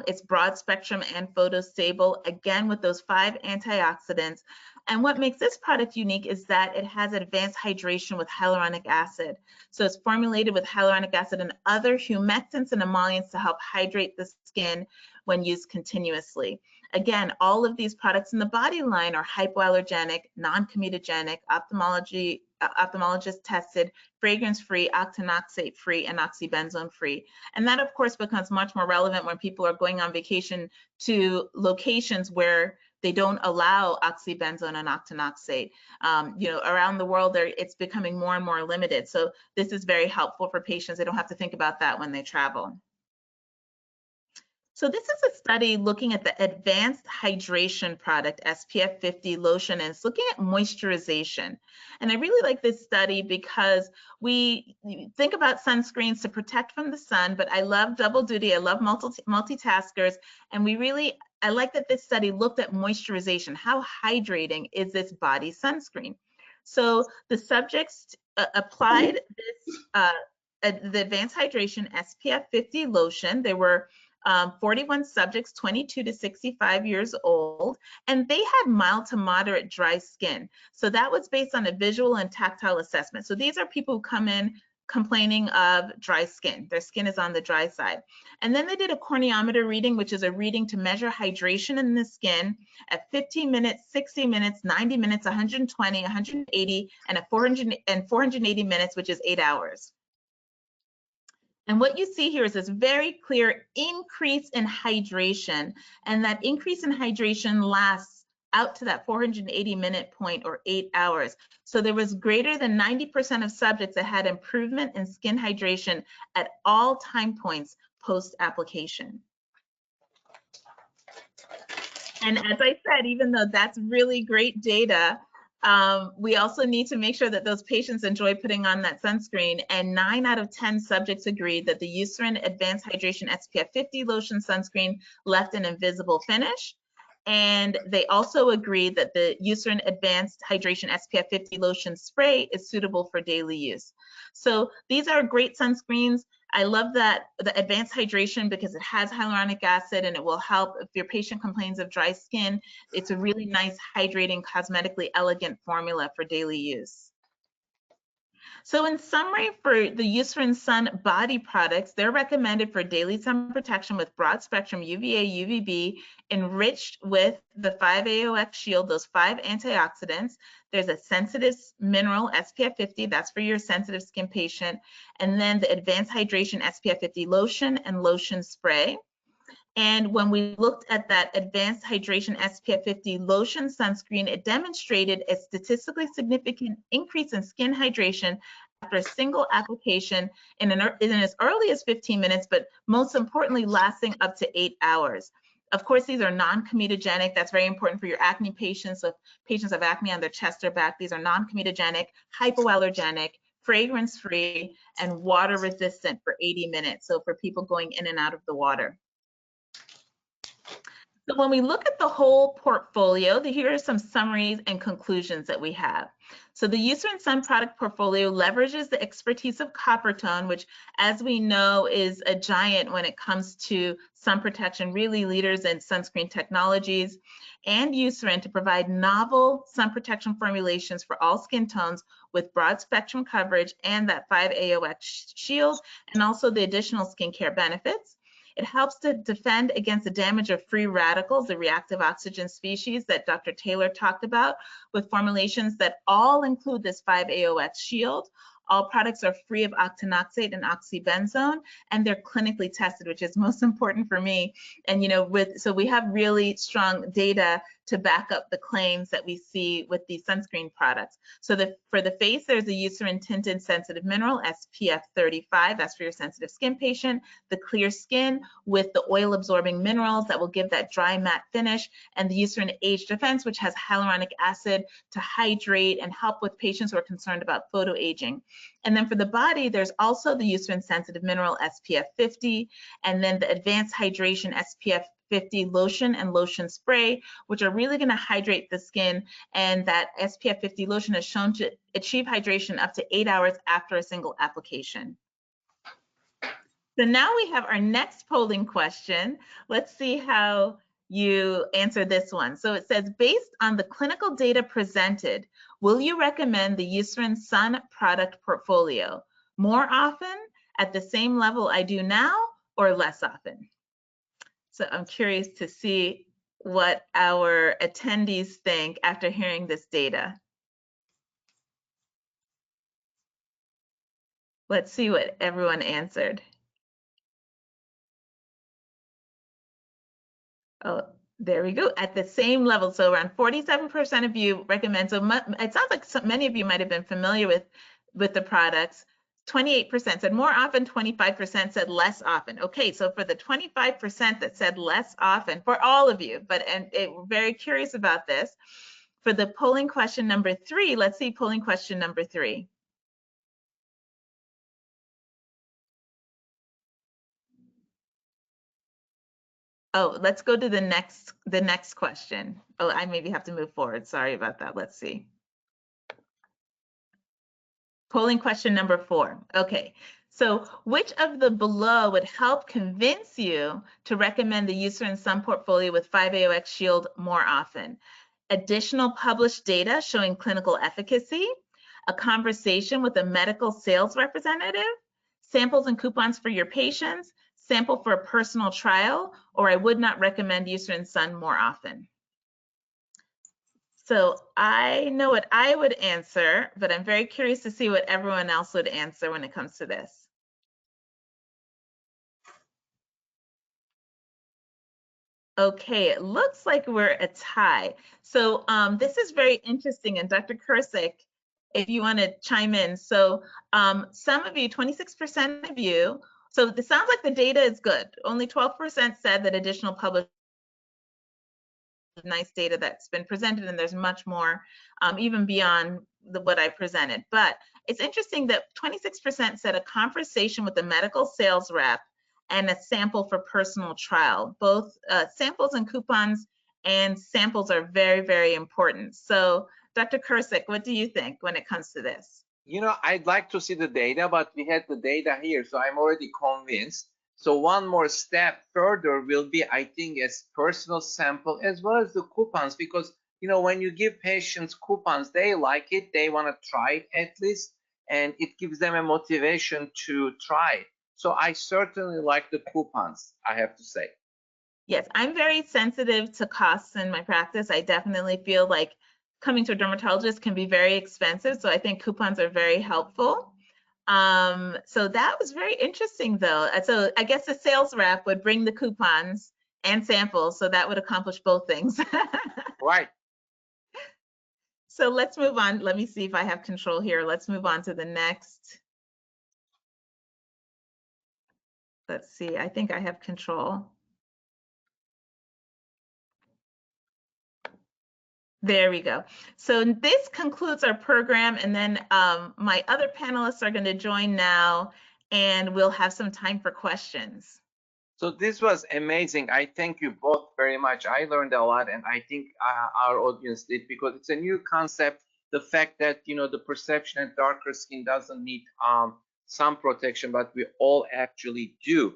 S3: It's broad spectrum and photostable, again with those 5 antioxidants. And what makes this product unique is that it has advanced hydration with hyaluronic acid. So it's formulated with hyaluronic acid and other humectants and emollients to help hydrate the skin when used continuously. Again, all of these products in the body line are hypoallergenic, non-comedogenic, ophthalmologist tested, fragrance-free, octinoxate-free, and oxybenzone-free. And that, of course, becomes much more relevant when people are going on vacation to locations where they don't allow oxybenzone and octinoxate. Around the world, it's becoming more and more limited. So this is very helpful for patients. They don't have to think about that when they travel. So this is a study looking at the advanced hydration product, SPF 50 lotion, and it's looking at moisturization. And I really like this study because we think about sunscreens to protect from the sun, but I love double duty, I love multitaskers, and I like that this study looked at moisturization. How hydrating is this body sunscreen? So the subjects applied this, the advanced hydration SPF 50 lotion. There were 41 subjects, 22 to 65 years old, and they had mild to moderate dry skin. So that was based on a visual and tactile assessment. So these are people who come in complaining of dry skin. Their skin is on the dry side. And then they did a corneometer reading, which is a reading to measure hydration in the skin at 15 minutes, 60 minutes, 90 minutes, 120, 180, and at 480 minutes, which is 8 hours. And what you see here is this very clear increase in hydration, and that increase in hydration lasts out to that 480-minute point, or 8 hours. So there was greater than 90% of subjects that had improvement in skin hydration at all time points post-application. And as I said, even though that's really great data, we also need to make sure that those patients enjoy putting on that sunscreen. And 9 out of 10 subjects agreed that the Eucerin Advanced Hydration SPF 50 lotion sunscreen left an invisible finish. And they also agreed that the Eucerin Advanced Hydration SPF 50 lotion spray is suitable for daily use. So these are great sunscreens. I love that the advanced hydration because it has hyaluronic acid and it will help if your patient complains of dry skin. It's a really nice, hydrating, cosmetically elegant formula for daily use. So in summary, for the Eucerin Sun body products, they're recommended for daily sun protection with broad spectrum UVA, UVB, enriched with the 5 AOX Shield, those 5 antioxidants. There's a sensitive mineral SPF 50, that's for your sensitive skin patient, and then the advanced hydration SPF 50 lotion and lotion spray. And when we looked at that advanced hydration SPF 50 lotion sunscreen, it demonstrated a statistically significant increase in skin hydration after a single application in as early as 15 minutes, but most importantly, lasting up to 8 hours. Of course, these are non-comedogenic. That's very important for your acne patients. So if patients have acne on their chest or back, these are non-comedogenic, hypoallergenic, fragrance-free, and water-resistant for 80 minutes. So for people going in and out of the water. So when we look at the whole portfolio, here are some summaries and conclusions that we have. So the Eucerin Sun product portfolio leverages the expertise of Coppertone, which, as we know, is a giant when it comes to sun protection, really leaders in sunscreen technologies, and Eucerin to provide novel sun protection formulations for all skin tones with broad spectrum coverage and that 5 AOX shield, and also the additional skincare benefits. It helps to defend against the damage of free radicals, the reactive oxygen species that Dr. Taylor talked about, with formulations that all include this 5 AOX shield. All products are free of octinoxate and oxybenzone, and they're clinically tested, which is most important for me. And so we have really strong data to back up the claims that we see with these sunscreen products. So for the face, there's the Eucerin Tinted Sensitive Mineral SPF 35. That's for your sensitive skin patient. The clear skin with the oil-absorbing minerals that will give that dry matte finish, and the Eucerin Age Defense, which has hyaluronic acid to hydrate and help with patients who are concerned about photoaging. And then for the body, there's also the Eucerin Sensitive Mineral SPF 50, and then the Advanced Hydration SPF 50 lotion and lotion spray, which are really going to hydrate the skin. And that SPF 50 lotion is shown to achieve hydration up to 8 hours after a single application. So now we have our next polling question. Let's see how you answer this one. So it says, based on the clinical data presented, will you recommend the Eucerin Sun product portfolio more often, at the same level I do now, or less often? So I'm curious to see what our attendees think after hearing this data. Let's see what everyone answered. Oh, There we go, at the same level. So around 47% of you recommend, so it sounds like many of you might have been familiar with the products. 28% said more often, 25% said less often. Okay, so for the 25% that said less often, for all of you, we're very curious about this. For the polling question number 3, let's see polling question number 3. Oh, let's go to the next question. Oh, I maybe have to move forward. Sorry about that. Let's see. Polling question number 4. Okay, so which of the below would help convince you to recommend the Eucerin Sun portfolio with 5-AOX Shield more often? Additional published data showing clinical efficacy, a conversation with a medical sales representative, samples and coupons for your patients, sample for a personal trial, or I would not recommend Eucerin Sun more often. So I know what I would answer, but I'm very curious to see what everyone else would answer when it comes to this. Okay, it looks like we're a tie. So this is very interesting, and Dr. Kircik, if you want to chime in. So some of you, 26% of you, so it sounds like the data is good. Only 12% said that additional published nice data that's been presented, and there's much more even beyond what I presented. But it's interesting that 26% said a conversation with a medical sales rep and a sample for personal trial. Both samples and coupons and samples are very, very important. So Dr. Kircik, what do you think when it comes to this?
S1: You know, I'd like to see the data, but we had the data here, so I'm already convinced. So one more step further will be, I think, as personal sample as well as the coupons, because, you know, when you give patients coupons, they like it, they want to try it at least, and it gives them a motivation to try it. So I certainly like the coupons, I have to say.
S3: Yes, I'm very sensitive to costs in my practice. I definitely feel like coming to a dermatologist can be very expensive, so I think coupons are very helpful. So that was very interesting though. So I guess the sales rep would bring the coupons and samples, so that would accomplish both things.
S1: Right.
S3: So let's move on. Let me see if I have control here. Let's move on to the next. Let's see, I think I have control. There we go. So this concludes our program, and then my other panelists are going to join now, and we'll have some time for questions.
S1: So this was amazing. I thank you both very much. I learned a lot, and I think our audience did, because it's a new concept. The fact that, you know, the perception that darker skin doesn't need sun protection, but we all actually do.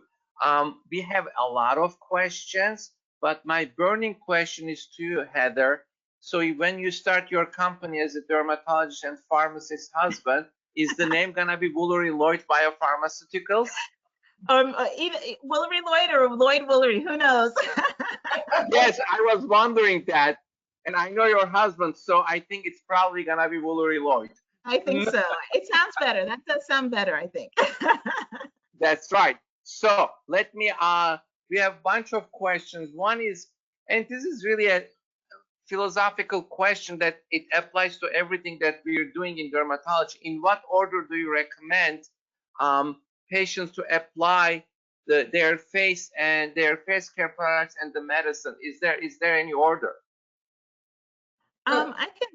S1: We have a lot of questions, but my burning question is to you, Heather. So when you start your company as a dermatologist and pharmacist husband, is the name gonna be Woolery-Lloyd Biopharmaceuticals?
S3: Either Woolery-Lloyd or Lloyd-Woolery, who knows?
S1: Yes, I was wondering that. And I know your husband, so I think it's probably gonna be Woolery-Lloyd.
S3: I think so. It sounds better. That does sound better, I think.
S1: That's right. So let me, we have a bunch of questions. One is, and this is really a philosophical question that it applies to everything that we are doing in dermatology. In what order do you recommend patients to apply their face care products and the medicine? Is there any order?
S3: I can.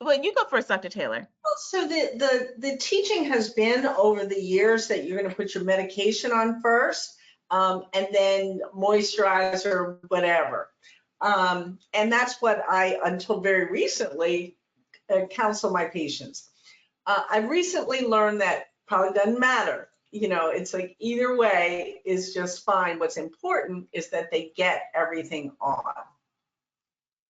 S3: Well, you go first, Dr. Taylor.
S2: Well, so the teaching has been over the years that you're going to put your medication on first, and then moisturizer, whatever. And that's what I, until very recently, counsel my patients. I recently learned that probably doesn't matter. You know, it's like either way is just fine. What's important is that they get everything on.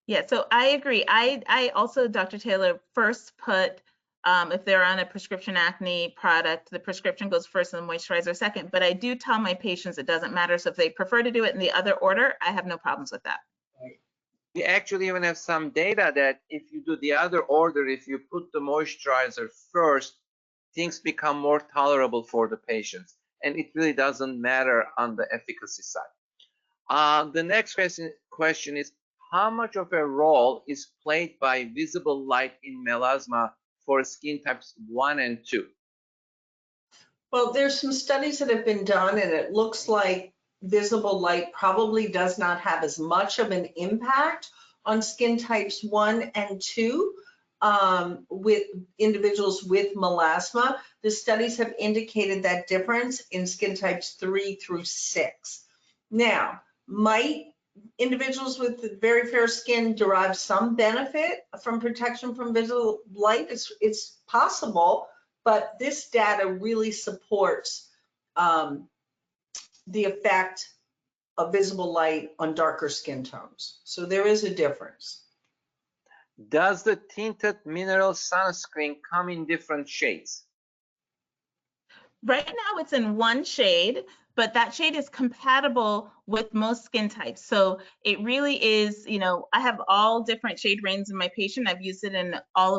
S3: Yeah, so I agree. I also, Dr. Taylor, first put, if they're on a prescription acne product, the prescription goes first and the moisturizer second. But I do tell my patients it doesn't matter. So if they prefer to do it in the other order, I have no problems with that.
S1: We actually even have some data that if you do the other order, if you put the moisturizer first, things become more tolerable for the patients. And it really doesn't matter on the efficacy side. The next question is, how much of a role is played by visible light in melasma for skin types 1 and 2?
S2: Well, there's some studies that have been done, and it looks like visible light probably does not have as much of an impact on skin types 1 and 2 with individuals with melasma. The studies have indicated that difference in skin types 3 through 6. Now, might individuals with very fair skin derive some benefit from protection from visible light? It's possible, but this data really supports the effect of visible light on darker skin tones. So there is a difference.
S1: Does the tinted mineral sunscreen come in different shades?
S3: Right now it's in one shade, but that shade is compatible with most skin types. So it really is, you know, I have all different shade ranges in my patient. I've used it in a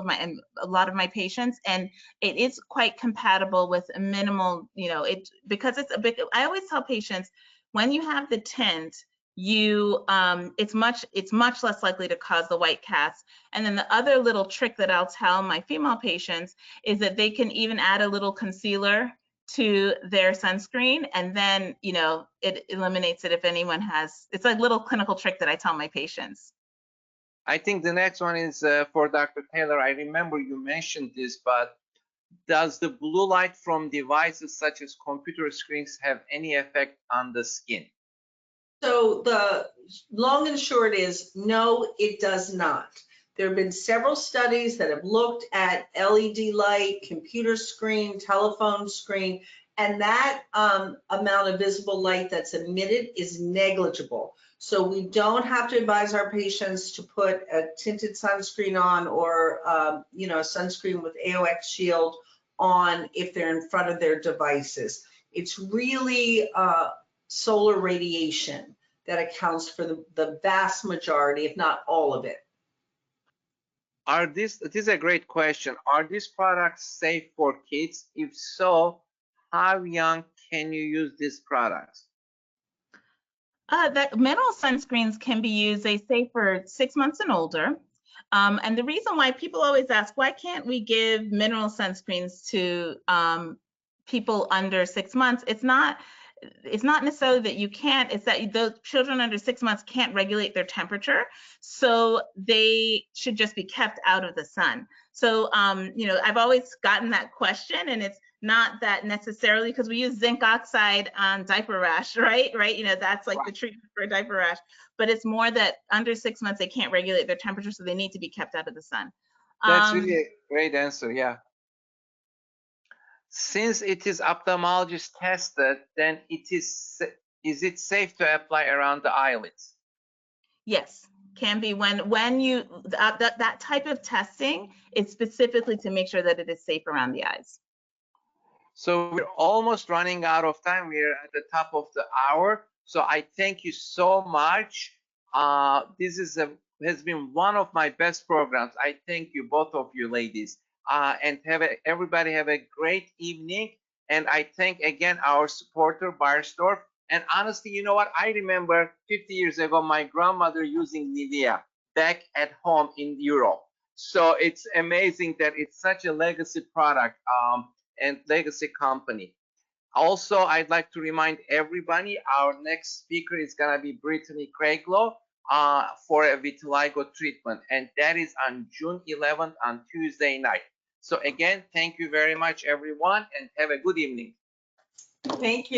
S3: lot of my patients, and it is quite compatible with a minimal, you know, because it's a bit, I always tell patients, when you have the tint, it's much less likely to cause the white cast. And then the other little trick that I'll tell my female patients is that they can even add a little concealer to their sunscreen, and then, you know, it eliminates it if anyone has. It's a little clinical trick that I tell my patients.
S1: I think the next one is for Dr. Taylor. I remember you mentioned this, but does the blue light from devices such as computer screens have any effect on the skin?
S2: So the long and short is no, it does not. There have been several studies that have looked at LED light, computer screen, telephone screen, and that amount of visible light that's emitted is negligible. So we don't have to advise our patients to put a tinted sunscreen on or you know, a sunscreen with AOX Shield on if they're in front of their devices. It's really solar radiation that accounts for the vast majority, if not all of it.
S1: This is a great question. Are these products safe for kids? If so, how young can you use these products?
S3: That mineral sunscreens can be used, they say, for 6 months and older. And the reason why people always ask, why can't we give mineral sunscreens to people under 6 months? It's not necessarily that you can't, it's that those children under 6 months can't regulate their temperature. So they should just be kept out of the sun. So, you know, I've always gotten that question, and it's not that necessarily, because we use zinc oxide on diaper rash, right? You know, that's like the treatment for a diaper rash, but it's more that under 6 months, they can't regulate their temperature, so they need to be kept out of the sun.
S1: That's really a great answer, yeah. Since it is ophthalmologist tested, then is it safe to apply around the eyelids?
S3: Yes, can be when you, that type of testing is specifically to make sure that it is safe around the eyes.
S1: So we're almost running out of time. We're at the top of the hour. So I thank you so much. This has been one of my best programs. I thank you, both of you ladies. And everybody have a great evening. And I thank again our supporter, Barsdorf. And honestly, you know what? I remember 50 years ago, my grandmother using Nivea back at home in Europe. So it's amazing that it's such a legacy product and legacy company. Also, I'd like to remind everybody, our next speaker is gonna be Brittany Craiglow for a vitiligo treatment. And that is on June 11th on Tuesday night. So again, thank you very much, everyone, and have a good evening.
S2: Thank you.